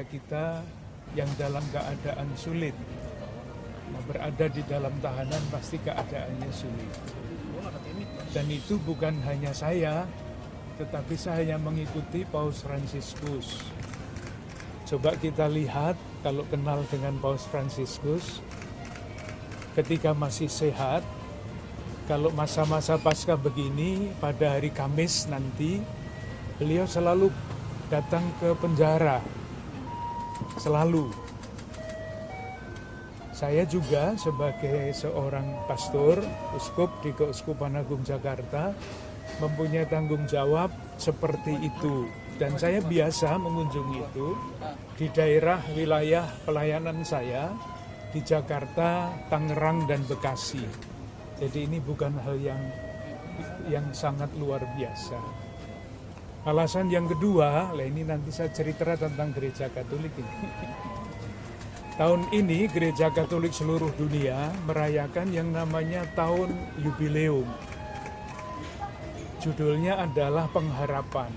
kita yang dalam keadaan sulit. Nah, berada di dalam tahanan pasti keadaannya sulit. Dan itu bukan hanya saya, tetapi saya mengikuti Paus Fransiskus. Coba kita lihat, kalau kenal dengan Paus Fransiskus, ketika masih sehat, kalau masa-masa Paskah begini, pada hari Kamis nanti, beliau selalu datang ke penjara. Selalu. Saya juga sebagai seorang pastor, uskup di Keuskupan Agung Jakarta, mempunyai tanggung jawab seperti itu. Dan saya biasa mengunjungi itu di daerah wilayah pelayanan saya di Jakarta, Tangerang, dan Bekasi. Jadi ini bukan hal yang sangat luar biasa. Alasan yang kedua, ini nanti saya cerita tentang gereja Katolik ini. Tahun ini gereja Katolik seluruh dunia merayakan yang namanya tahun yubileum. Judulnya adalah pengharapan,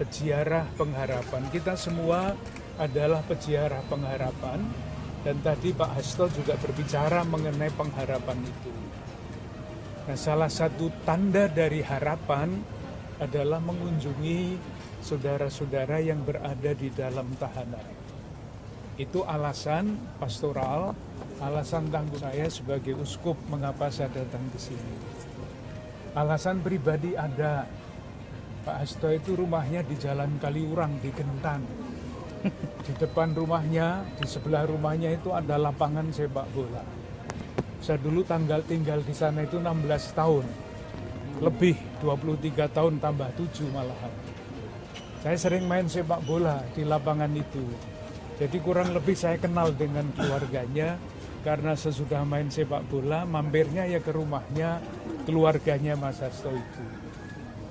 peziarah pengharapan. Kita semua adalah peziarah pengharapan, dan tadi Pak Hasto juga berbicara mengenai pengharapan itu. Nah, salah satu tanda dari harapan adalah mengunjungi saudara-saudara yang berada di dalam tahanan. Itu alasan pastoral, alasan tanggung saya sebagai uskup mengapa saya datang ke sini. Alasan pribadi ada. Pak Hasto itu rumahnya di Jalan Kaliurang di Gentan. Di depan rumahnya, di sebelah rumahnya itu ada lapangan sepak bola. Saya dulu tinggal di sana itu 16 tahun. Lebih 23 tahun tambah 7 malahan. Saya sering main sepak bola di lapangan itu. Jadi kurang lebih saya kenal dengan keluarganya, karena sesudah main sepak bola, mampirnya ya ke rumahnya keluarganya Mas Hasto itu.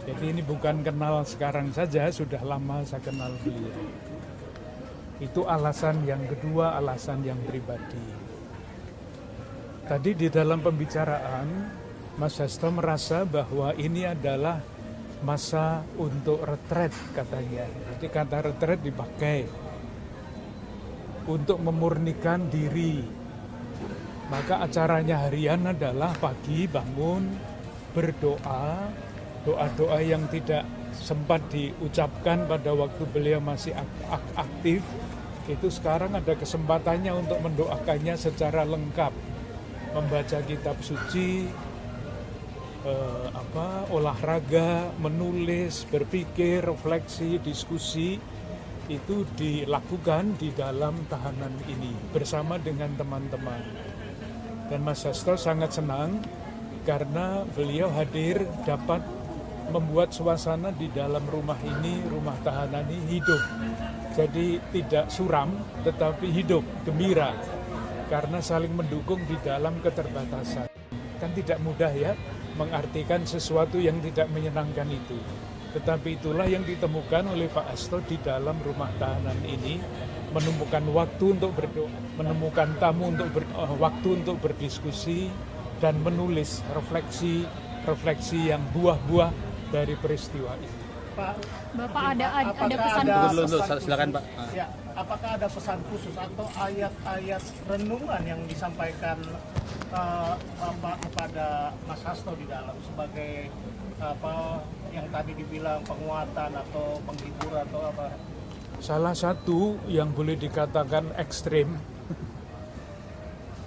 Jadi ini bukan kenal sekarang saja, sudah lama saya kenal beliau. Itu alasan yang kedua, alasan yang pribadi. Tadi di dalam pembicaraan, Mas Hasto merasa bahwa ini adalah masa untuk retret katanya. Jadi kata retret dipakai untuk memurnikan diri. Maka acaranya harian adalah pagi bangun, berdoa, doa-doa yang tidak sempat diucapkan pada waktu beliau masih aktif, itu sekarang ada kesempatannya untuk mendoakannya secara lengkap. Membaca kitab suci, olahraga, menulis, berpikir, refleksi, diskusi, itu dilakukan di dalam tahanan ini bersama dengan teman-teman. Dan Mas Hasto sangat senang karena beliau hadir dapat membuat suasana di dalam rumah ini, rumah tahanan ini hidup. Jadi tidak suram tetapi hidup, gembira, karena saling mendukung di dalam keterbatasan. Kan tidak mudah ya mengartikan sesuatu yang tidak menyenangkan itu. Tetapi itulah yang ditemukan oleh Pak Hasto di dalam rumah tahanan ini, menemukan waktu untuk berdoa, menemukan waktu untuk berdiskusi, dan menulis refleksi yang buah-buah dari peristiwa ini. Pak, Bapak ada pesan khusus? Silakan Pak. Ya, apakah ada pesan khusus atau ayat-ayat renungan yang disampaikan kepada Mas Hasto di dalam sebagai yang tadi dibilang penguatan atau penghibur atau apa? Salah satu yang boleh dikatakan ekstrim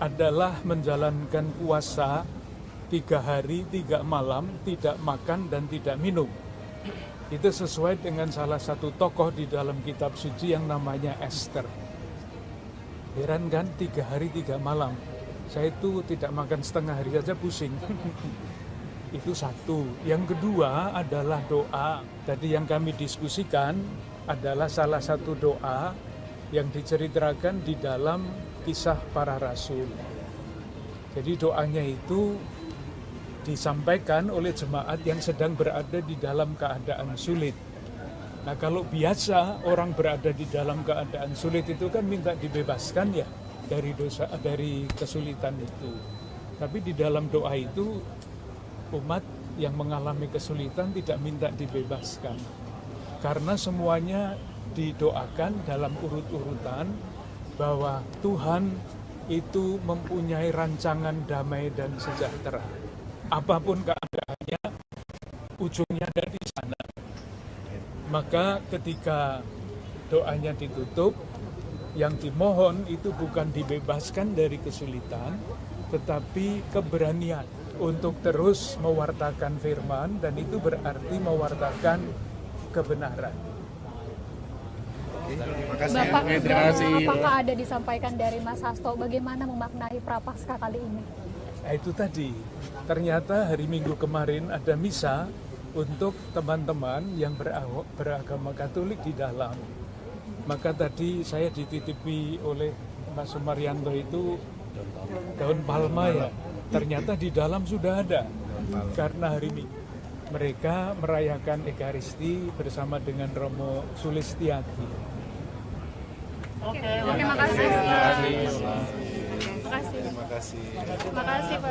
adalah menjalankan puasa 3 hari 3 malam, tidak makan dan tidak minum. Itu sesuai dengan salah satu tokoh di dalam kitab suci yang namanya Esther. Heran kan, 3 hari 3 malam. Saya itu tidak makan setengah hari saja pusing. Itu satu. Yang kedua adalah doa. Tadi yang kami diskusikan adalah salah satu doa yang diceritakan di dalam Kisah Para Rasul. Jadi doanya itu disampaikan oleh jemaat yang sedang berada di dalam keadaan sulit. Nah, kalau biasa orang berada di dalam keadaan sulit itu kan minta dibebaskan ya dari dosa, dari kesulitan itu. Tapi di dalam doa itu umat yang mengalami kesulitan tidak minta dibebaskan, karena semuanya didoakan dalam urut-urutan bahwa Tuhan itu mempunyai rancangan damai dan sejahtera. Apapun keadaannya, ujungnya ada di sana. Maka ketika doanya ditutup, yang dimohon itu bukan dibebaskan dari kesulitan, tetapi keberanian untuk terus mewartakan firman, dan itu berarti mewartakan kebenaran. Terima kasih. Bapak, Terima kasih. apakah ada disampaikan dari Mas Hasto bagaimana memaknai Prapaskah kali ini? Nah, itu tadi, ternyata hari Minggu kemarin ada misa untuk teman-teman yang beragama Katolik di dalam. Maka tadi saya dititipi oleh Mas Sumaryanto itu daun palma ya. Ternyata di dalam sudah ada. Karena hari Minggu mereka merayakan Ekaristi bersama dengan Romo Sulistiati. Oke, makasih. Terima kasih. Makasih. Terima kasih. Makasih, Pak.